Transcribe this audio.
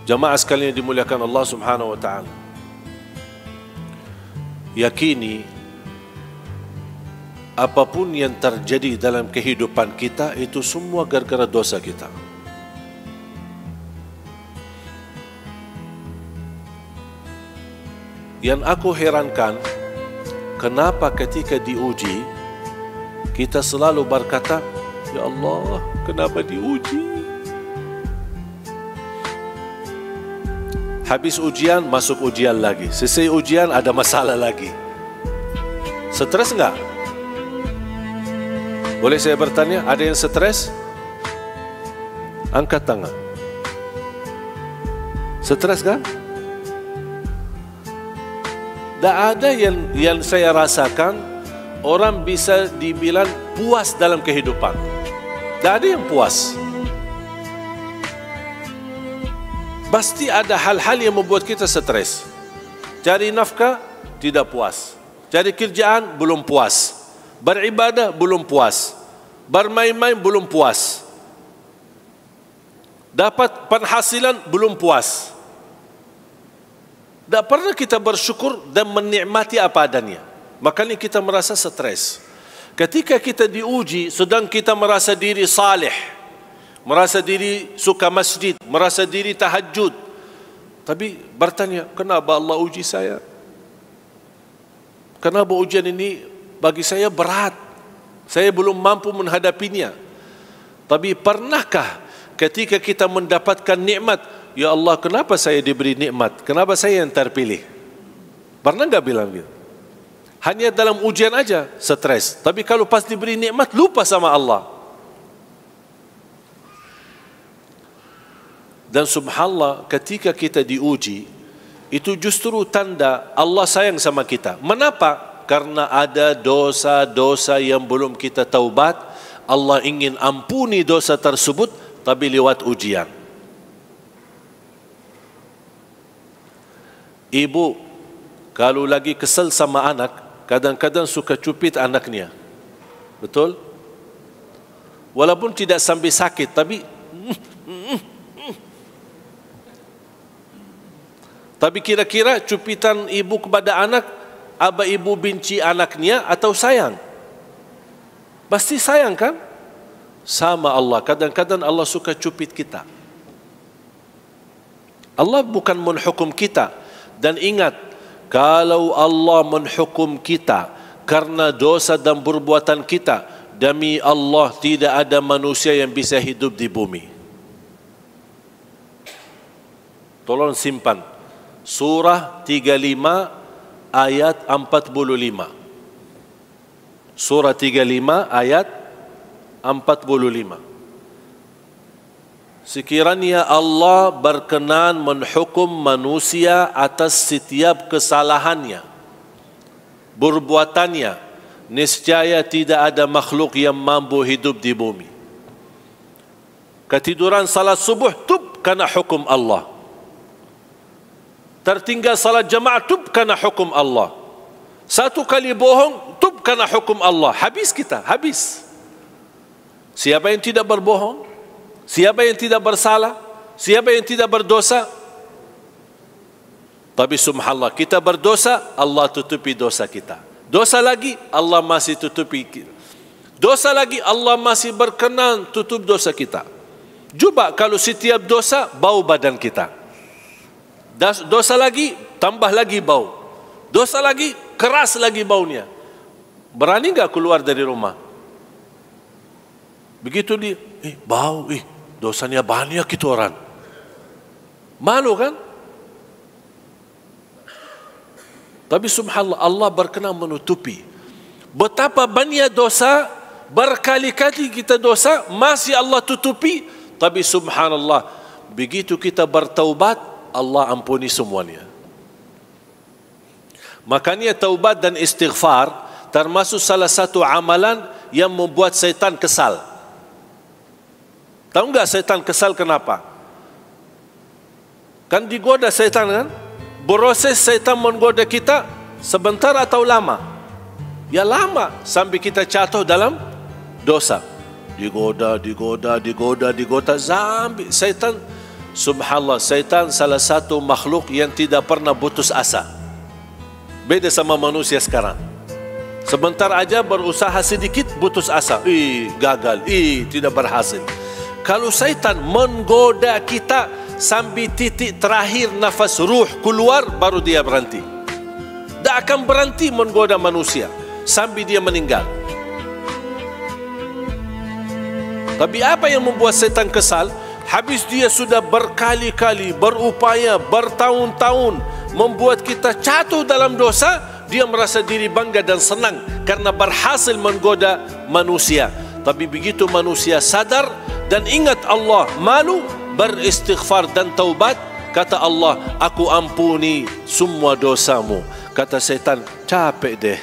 Jamaah sekalian yang dimuliakan Allah Subhanahu wa taala. Yakini apapun yang terjadi dalam kehidupan kita itu semua gara-gara dosa kita. Yang aku herankan, kenapa ketika diuji kita selalu berkata, ya Allah, kenapa diuji? Habis ujian, masuk ujian lagi. Selesai ujian, ada masalah lagi. Stres enggak? Boleh saya bertanya, ada yang stres? Angkat tangan. Stres kan? Tak ada yang saya rasakan orang bisa dibilang puas dalam kehidupan. Tak ada yang puas. Pasti ada hal-hal yang membuat kita stres. Cari nafkah, tidak puas. Cari kerjaan, belum puas. Beribadah, belum puas. Bermain-main, belum puas. Dapat penghasilan, belum puas. Tak pernah kita bersyukur dan menikmati apa adanya. Makanya kita merasa stres. Ketika kita diuji, sedang kita merasa diri saleh, merasa diri suka masjid, merasa diri tahajud, tapi bertanya, kenapa Allah uji saya? Kenapa ujian ini bagi saya berat? Saya belum mampu menghadapinya. Tapi pernahkah ketika kita mendapatkan nikmat, ya Allah, kenapa saya diberi nikmat? Kenapa saya yang terpilih? Pernah enggak bilang gitu? Hanya dalam ujian aja stres. Tapi kalau pas diberi nikmat, lupa sama Allah. Dan subhanallah, ketika kita diuji, itu justru tanda Allah sayang sama kita. Mengapa? Karena ada dosa-dosa yang belum kita taubat. Allah ingin ampuni dosa tersebut, tapi lewat ujian. Ibu, kalau lagi kesal sama anak, kadang-kadang suka cupit anaknya. Betul? Walaupun tidak sampai sakit, tapi kira-kira cupitan ibu kepada anak, apa ibu benci anaknya atau sayang? Pasti sayang kan? Sama Allah, kadang-kadang Allah suka cupit kita. Allah bukan menghukum kita. Dan ingat, kalau Allah menghukum kita karena dosa dan perbuatan kita, demi Allah tidak ada manusia yang bisa hidup di bumi. Tolong simpan. Surah 35 ayat 45. Surah 35 ayat 45. Sekiranya Allah berkenan menghukum manusia atas setiap kesalahannya, perbuatannya, niscaya tidak ada makhluk yang mampu hidup di bumi. Ketiduran salat subuh, tub karena hukum Allah. Tertinggal salat jamaah, tub karena hukum Allah. Satu kali bohong, tub karena hukum Allah. Habis kita, habis. Siapa yang tidak berbohong? Siapa yang tidak bersalah? Siapa yang tidak berdosa? Tapi subhanallah, kita berdosa, Allah tutupi dosa kita. Dosa lagi, Allah masih tutupi kita. Dosa lagi, Allah masih berkenan tutup dosa kita. Coba kalau setiap dosa, bau badan kita. Dosa lagi, tambah lagi bau. Dosa lagi, keras lagi baunya. Berani enggak keluar dari rumah? Begitu dia, bau, dosanya banyak itu orang. Malu kan? Tapi subhanallah, Allah berkenan menutupi. Betapa banyak dosa, berkali-kali kita dosa, masih Allah tutupi. Tapi subhanallah, begitu kita bertaubat, Allah ampuni semuanya. Makanya taubat dan istighfar termasuk salah satu amalan yang membuat syaitan kesal. Tahu enggak syaitan kesal kenapa? Kan digoda syaitan kan? Proses syaitan menggoda kita sebentar atau lama? Ya lama, sampai kita jatuh dalam dosa. Digoda sampai syaitan Subhanallah, syaitan salah satu makhluk yang tidak pernah putus asa. Beda sama manusia sekarang. Sebentar aja berusaha sedikit putus asa. Gagal. Tidak berhasil. Kalau syaitan menggoda kita sampai titik terakhir nafas ruh keluar, baru dia berhenti. Tak akan berhenti menggoda manusia sampai dia meninggal. Tapi apa yang membuat syaitan kesal? Habis dia sudah berkali-kali berupaya, bertahun-tahun membuat kita jatuh dalam dosa, dia merasa diri bangga dan senang karena berhasil menggoda manusia. Tapi begitu manusia sadar dan ingat Allah, malu, beristighfar dan taubat, kata Allah, aku ampuni semua dosamu. Kata syaitan, capek deh.